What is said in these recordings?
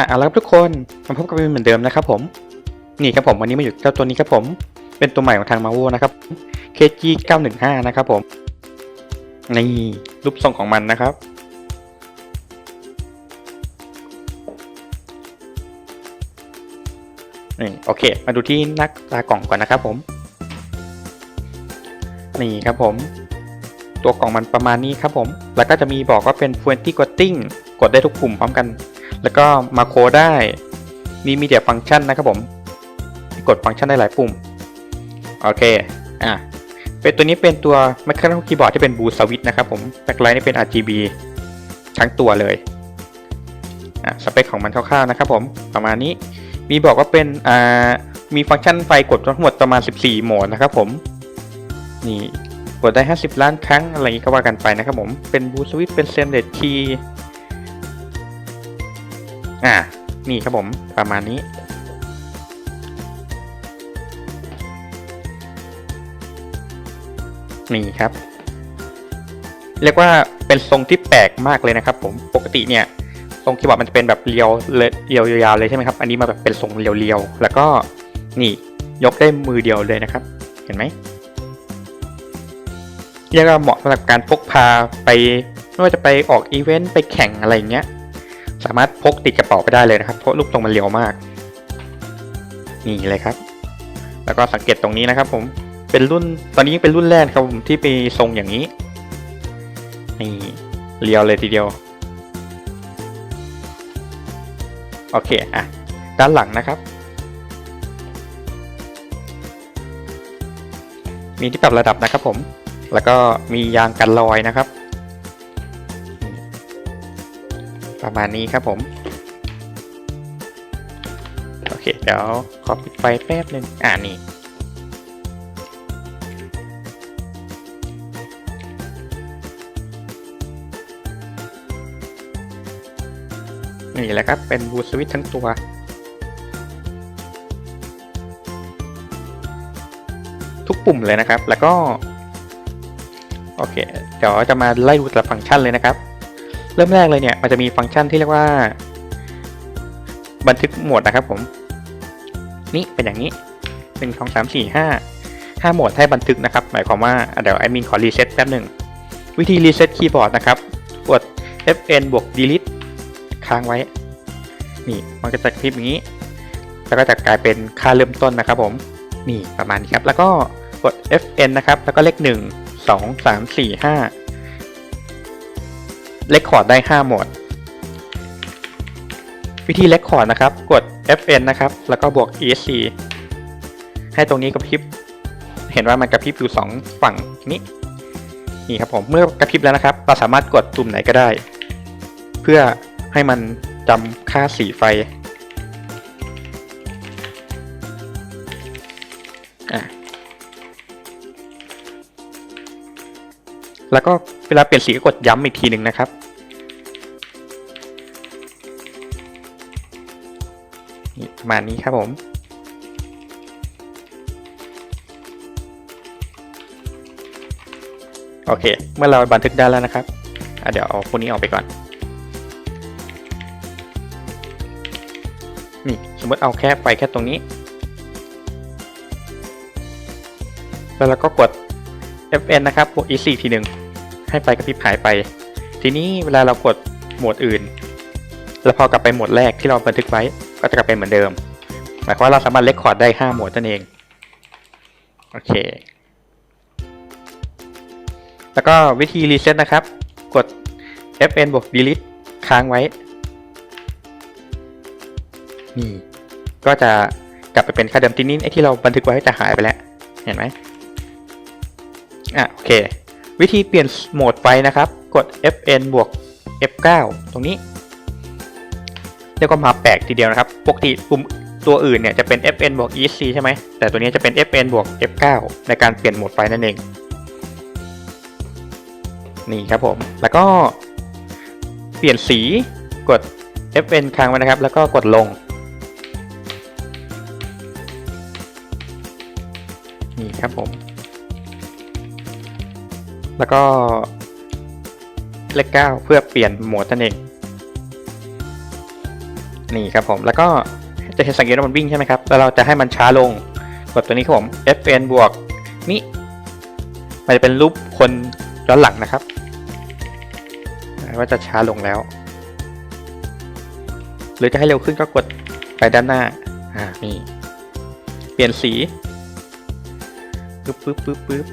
เอาละครับทุกคนมาพบกันเหมือนเดิมนะครับผมนี่ครับผมวันนี้มาอยู่เจ้าตัวนี้ครับผมเป็นตัวใหม่ของทาง Marvel นะครับ KG 915นะครับผมนี่รูปทรงของมันนะครับนี่โอเคมาดูที่หน้าตากล่องก่อนนะครับผมนี่ครับผมตัวกล่องมันประมาณนี้ครับผมแล้วก็จะมีบอกว่าเป็น20 Coding กดได้ทุกปุ่มพร้อมกันแล้วก็มาโคได้มีมีเดียฟังก์ชันนะครับผมกดฟังก์ชันได้หลายปุ่มโอเคเป็นตัวนี้เป็นตัว Mechanical Keyboard ที่เป็น Blue Switch นะครับผมแบ็คไลท์นี่เป็น RGB ทั้งตัวเลยสเปคของมันคร่าวๆนะครับผมประมาณนี้มีบอกว่าเป็นมีฟังก์ชันไฟกดทั้งหมดประมาณ14โหมดนะครับผมนี่กดได้50ล้านครั้งอะไรอย่างนี้ก็ว่ากันไปนะครับผมเป็น Blue Switch เป็น Stainless Keyนี่ครับผมประมาณนี้นี่ครับเรียกว่าเป็นทรงที่แปลกมากเลยนะครับผมปกติเนี่ยทรงคีย์บอร์ดมันจะเป็นแบบเรียวยาวเลยใช่ไหมครับอันนี้มาแบบเป็นทรงเรียวแล้วก็นี่ยกได้มือเดียวเลยนะครับเห็นไหมเรียกว่าเหมาะสำหรับการพกพาไปไม่ว่าจะไปออกอีเวนต์ไปแข่งอะไรอย่างเงี้ยสามารถพกติดกระเป๋าไปได้เลยนะครับเพราะรูปทรงมันเรียวมากนี่เลยครับแล้วก็สังเกตตรงนี้นะครับผมเป็นรุ่นตอนนี้เป็นรุ่นแรกครับผมที่มีทรงอย่างนี้นี่เรียวเลยทีเดียวโอเคด้านหลังนะครับมีที่ปรับระดับนะครับผมแล้วก็มียางกันรอยนะครับประมาณนี้ครับผมโอเคเดี๋ยวขอปิดไฟแป๊บนึงนี่แหละครับเป็นบูสวิตทั้งตัวทุกปุ่มเลยนะครับแล้วก็โอเคเดี๋ยวจะมาไล่ดูแต่ละฟังก์ชันเลยนะครับเริ่มแรกเลยเนี่ยมันจะมีฟังก์ชันที่เรียกว่าบันทึกโหมดนะครับผมนี่เป็นอย่างนี้1 2 3 4 5โหมดให้บันทึกนะครับหมายความว่าเดี๋ยวแอดมินขอรีเซ็ตแป๊บหนึ่งวิธีรีเซ็ตคีย์บอร์ดนะครับกด Fn บวก delete ค้างไว้นี่มันจะกระพริบอย่างนี้แล้วก็จะกลายเป็นค่าเริ่มต้นนะครับผมนี่ประมาณนี้ครับแล้วก็กด Fn นะครับแล้วก็เลข1 2 3 4 5เลคคอร์ดได้5โหมดวิธีเลคคอร์ดนะครับกด Fn นะครับแล้วก็บวก ESC ให้ตรงนี้กระพริบเห็นว่ามันกระพริบอยู่2ฝั่งนี่ครับผมเมื่อกระพริบแล้วนะครับเราสามารถกดปุ่มไหนก็ได้เพื่อให้มันจำค่าสีไฟแล้วก็เวลาเปลี่ยนสีก็กดย้ำอีกทีหนึ่งนะครับนี่ประมาณนี้ครับผมโอเคเมื่อเราบันทึกได้แล้วนะครับเดี๋ยวเอาพวกนี้ออกไปก่อนนี่สมมติเอาแค่ไฟแค่ตรงนี้แล้วเราก็กด Fn นะครับบวก EC ทีหนึ่งให้ไฟกระพริบหายไปทีนี้เวลาเรากดโหมดอื่นแล้วพอกลับไปโหมดแรกที่เราบันทึกไว้ก็จะกลับเป็นเหมือนเดิมหมายความว่าเราสามารถเรคคอร์ดได้5โหมดนั่นเองโอเคแล้วก็วิธีรีเซ็ตนะครับกด Fn บวก delete ค้างไว้นี่ก็จะกลับไปเป็นค่าเดิมทีนี้ไอ้ที่เราบันทึกไว้จะหายไปแล้วเห็นไหมโอเควิธีเปลี่ยนโหมดไฟนะครับกด Fn บวก F9 ตรงนี้เรียกว่ามาแปลกทีเดียวนะครับปกติปุ่มตัวอื่นเนี่ยจะเป็น Fn บวก ESC ใช่ไหมแต่ตัวนี้จะเป็น Fn บวก F9 ในการเปลี่ยนโหมดไฟนั่นเองนี่ครับผมแล้วก็เปลี่ยนสีกด Fn ค้างไว้นะครับแล้วก็กดลงนี่ครับผมแล้วก็เลข9เพื่อเปลี่ยนโหมดนั่นเอง นี่ครับผมแล้วก็จะเห็นสังเกตว่ามันวิ่งใช่ไหมครับแล้วเราจะให้มันช้าลงกดตัวนี้ครับผม FN บวกนี่มันจะเป็นรูปคนย้อนหลังนะครับว่าจะช้าลงแล้วหรือจะให้เร็วขึ้นก็กดไปด้านหน้านี่เปลี่ยนสีปึ๊บ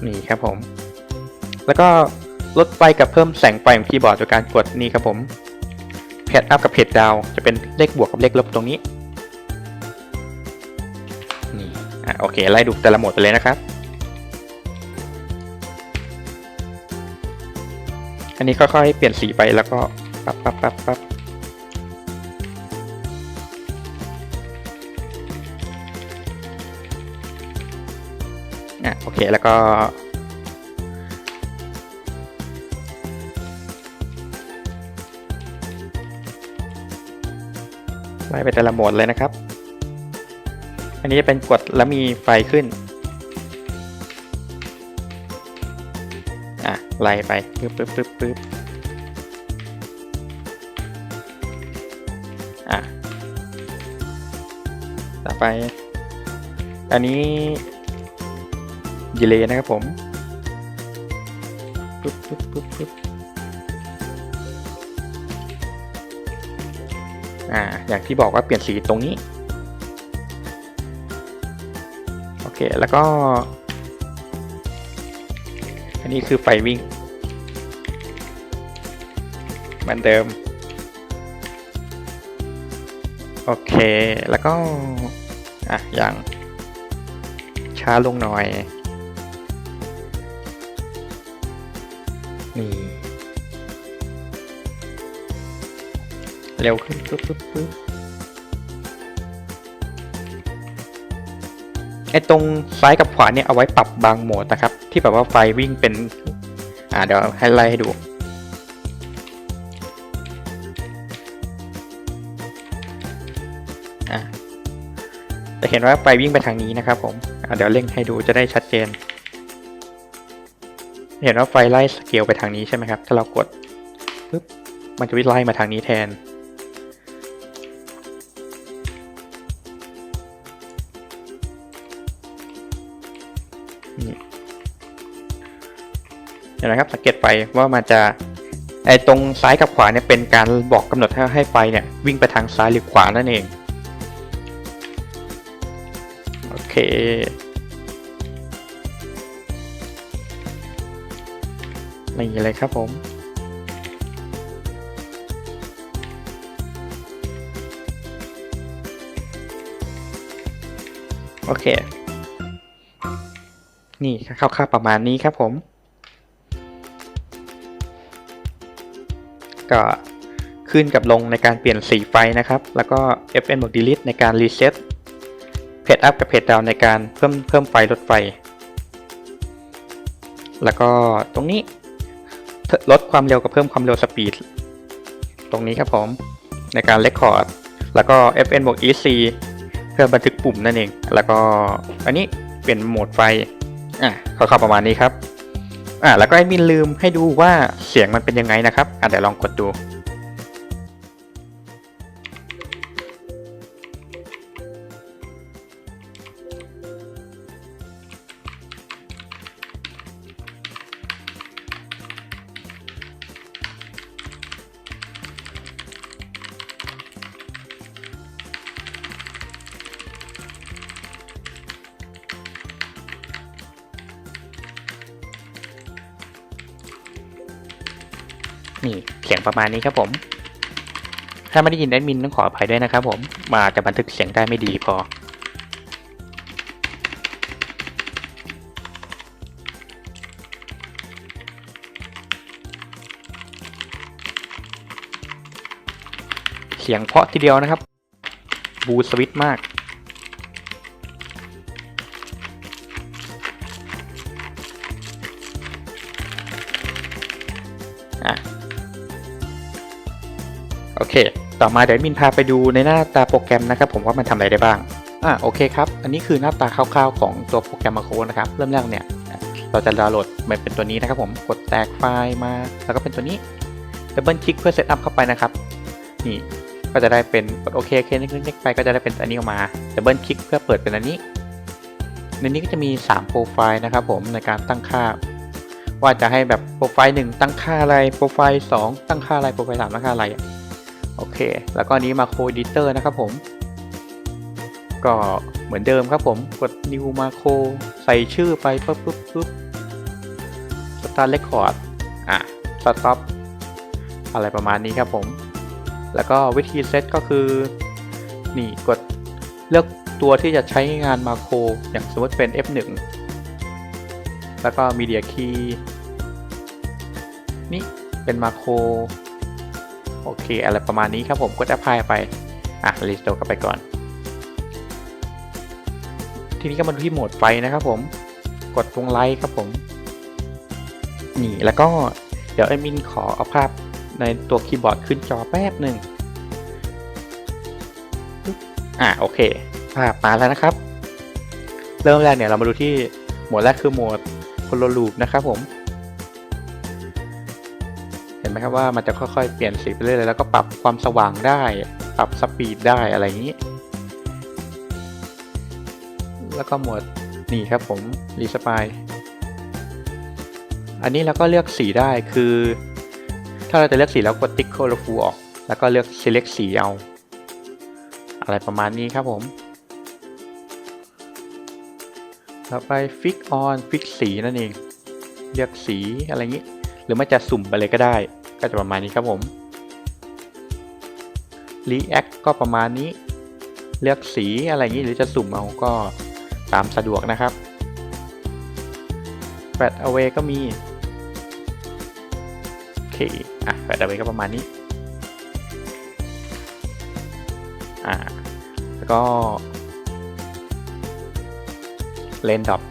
นี่ครับผมแล้วก็ลดไฟกับเพิ่มแสงไฟของคีย์บอร์ดโดยการกดนี่ครับผมเพจอัพกับเพจดาวจะเป็นเลขบวกกับเลขลบตรงนี้นี่โอเคไล่ดูแต่ละโหมดไปเลยนะครับอันนี้ค่อยๆเปลี่ยนสีไปแล้วก็ปั๊บโอเคแล้วก็ไล่ไปแต่ละโหมดเลยนะครับอันนี้จะเป็นกดแล้วมีไฟขึ้นไล่ไปปึ๊บต่อไปอันนี้ดีเลย์นะครับผมปึ๊บอย่างที่บอกว่าเปลี่ยนสีตรงนี้โอเคแล้วก็อันนี้คือไฟวิ่งเหมือนเดิมโอเคแล้วก็อย่างช้าลงหน่อยนี่เร็วขึ้นปึ๊บไอ้ตรงซ้ายกับขวาเนี่ยเอาไว้ปรับบางโหมดนะครับที่แบบว่าไฟวิ่งเป็นเดี๋ยวให้ไล่ให้ดูจะเห็นว่าไฟวิ่งไปทางนี้นะครับผมเดี๋ยวเร่งให้ดูจะได้ชัดเจนเห็นว่าไฟไล่สเกลไปทางนี้ใช่ไหมครับถ้าเรากดปึ๊บมันจะวิ่งไล่มาทางนี้แทนนี่เห็นไหมครับสังเกตไฟว่ามันจะตรงซ้ายกับขวาเนี่ยเป็นการบอกกำหนดให้ไฟเนี่ยวิ่งไปทางซ้ายหรือขวานั่นเองโอเคนี่เลยครับผมโอเคนี่คร่าวๆประมาณนี้ครับผมก็ขึ้นกับลงในการเปลี่ยนสีไฟนะครับแล้วก็ FN บวก delete ในการรีเซ็ตเพจอัพกับเพจดาวในการเพิ่มไฟลดไฟแล้วก็ตรงนี้ลดความเร็วกับเพิ่มความเร็วสปีดตรงนี้ครับผมในการเรคคอร์ดแล้วก็ FN บวก EC เพื่อบันทึกปุ่มนั่นเองแล้วก็อันนี้เปลี่ยนโหมดไฟคร่าวๆประมาณนี้ครับแล้วก็แอดมินลืมให้ดูว่าเสียงมันเป็นยังไงนะครับเดี๋ยวลองกดดูนี่เสียงประมาณนี้ครับผมถ้าไม่ได้ยินแอดมินต้องขออภัยด้วยนะครับผมอาจจะบันทึกเสียงได้ไม่ดีพอเสียงเพราะทีเดียวนะครับบูสวิตมากโอเคต่อมาเดี๋ยวมินพาไปดูในหน้าตาโปรแกรมนะครับผมว่ามันทำอะไรได้บ้างโอเคครับอันนี้คือหน้าตาคร่าวๆของตัวโปรแกรมมาโคนะครับเริ่มแรกเนี่ย เราจะดาวน์โหลดมันเป็นตัวนี้นะครับผมกดแตกไฟล์มาแล้วก็เป็นตัวนี้ดับเบิลคลิกเพื่อเซตอัพเข้าไปนะครับนี่ก็จะได้เป็นกดโอเคคลิกไปก็จะได้เป็นอันนี้ออกมาดับเบิลคลิกเพื่อเปิดเป็นอันนี้ในนี้ก็จะมี3โปรไฟล์นะครับผมในการตั้งค่าว่าจะให้แบบโปรไฟล์1ตั้งค่าอะไรโปรไฟล์2ตั้งค่าอะไรโปรไฟล์3ตั้งค่าอะไรโอเคแล้วก็นี้มาโค Editor นะครับผมก็เหมือนเดิมครับผมกด New Macro ใส่ชื่อไปปุ๊บ Start Record Stop อะไรประมาณนี้ครับผมแล้วก็วิธีเซตก็คือนี่กดเลือกตัวที่จะใช้งานมาโครอย่างสมมติเป็น F1 แล้วก็ Media Key นี่เป็นมาโครโอเคอะไรประมาณนี้ครับผมกด Apply ไปรีสโตร์กลับไปก่อนทีนี้ก็มาดูที่โหมดไฟนะครับผมกดตรงไลท์ครับผมนี่แล้วก็เดี๋ยวแอดมินขอเอาภาพในตัวคีย์บอร์ดขึ้นจอแป๊บหนึ่งโอเคภาพมาแล้วนะครับเริ่มแรกเนี่ยเรามาดูที่โหมดแรกคือโหมดโคโลลูปนะครับผมเห็นไหมครับว่ามันจะค่อยๆเปลี่ยนสีไปเรื่อยๆแล้วก็ปรับความสว่างได้ปรับสปีดได้อะไรอย่างนี้แล้วก็โหมดนี่ครับผมรีสปายอันนี้เราก็เลือกสีได้คือถ้าเราจะเลือกสีแล้วกดติ๊ก colorful ออกแล้วก็เลือก select สีเอาอะไรประมาณนี้ครับผมต่อไป fix on fix สีนั่นเองเลือกสีอะไรอย่างนี้หรือไม่จะสุ่มไปเลยก็ได้ก็จะประมาณนี้ครับผม react ก็ประมาณนี้เลือกสีอะไรอย่างนี้หรือจะสุ่มเอาก็ตามสะดวกนะครับ fade away ก็มีโอเคfade away ก็ประมาณนี้แล้วก็ Lane Drop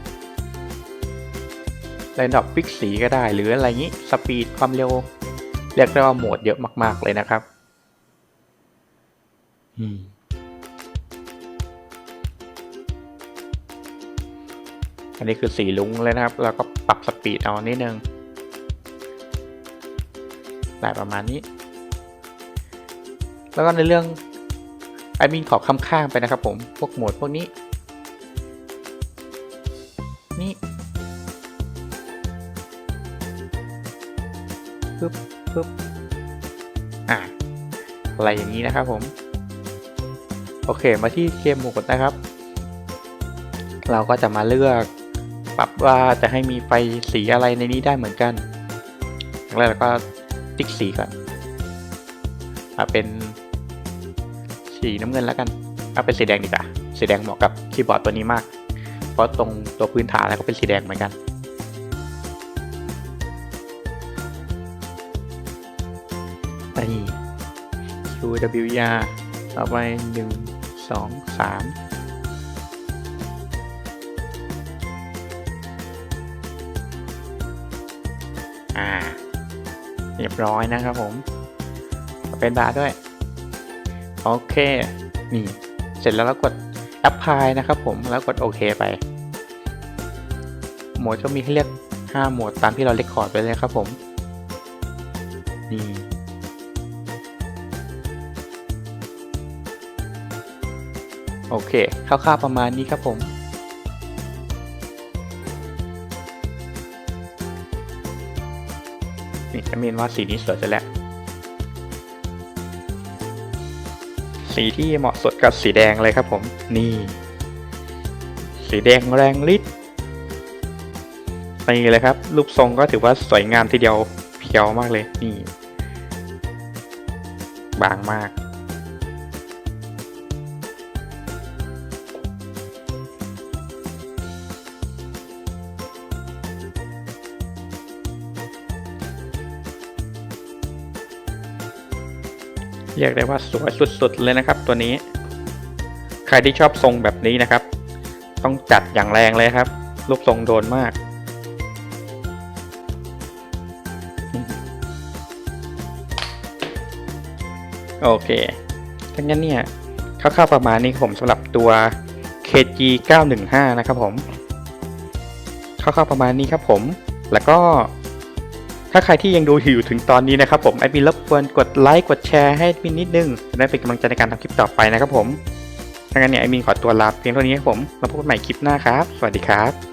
ฟิกสีก็ได้หรืออะไรอย่างนี้สปีดความเร็วเรียกได้ว่าโหมดเยอะมากๆเลยนะครับอันนี้คือสีลุ้งเลยนะครับแล้วก็ปรับสปีดเอานิดนึงได้ประมาณนี้แล้วก็ในเรื่องแอดมินขอข้างๆไปนะครับผมพวกโหมดพวกนี้นี่ปึ๊บอะไรอย่างนี้นะครับผมโอเคมาที่เกมโหมดนะครับเราก็จะมาเลือกปรับว่าจะให้มีไฟสีอะไรในนี้ได้เหมือนกันแล้วเราก็ติ๊กสีก่อนเป็นสีน้ำเงินแล้วกันเป็นสีแดงดีกว่าสีแดงเหมาะกับคีย์บอร์ดตัวนี้มากเพราะตรงตัวพื้นฐานแล้วก็เป็นสีแดงเหมือนกันนี่ QWER ต่อไป1 2 3เรียบร้อยนะครับผมเป็นบาร์ด้วยโอเคนี่เสร็จแล้วเรากด Apply นะครับผมแล้วกดโอเคไปโหมดก็มีให้เลือก5โหมดตามที่เราเรคคอร์ดไปเลยครับผมนี่โอเคคร่าวๆประมาณนี้ครับผมนี่จะมีว่าสีนี้สวยจะแล้วสีที่เหมาะสดกับสีแดงเลยครับผมนี่สีแดงแรงฤทธิ์นี่เลยครับรูปทรงก็ถือว่าสวยงามทีเดียวเพียวมากเลยนี่บางมากเรียกได้ว่าสวยสุดๆเลยนะครับตัวนี้ใครที่ชอบทรงแบบนี้นะครับต้องจัดอย่างแรงเลยครับรูปทรงโดนมากโอเคทั้งนั้นเนี่ยคร่าวๆประมาณนี้ผมสำหรับตัว KG 915นะครับผม คร่าวๆประมาณนี้ครับผมแล้วก็ถ้าใครที่ยังดูอยู่ถึงตอนนี้นะครับผมแอดมินรบกวนกดไลค์กดแชร์ให้แอดมินนิดนึงจะได้เป็นกำลังใจในการทำคลิปต่อไปนะครับผมถ้างั้นเนี่ยแอดมินขอตัวลาเพียงเท่านี้ครับผมแล้วพบกันใหม่คลิปหน้าครับสวัสดีครับ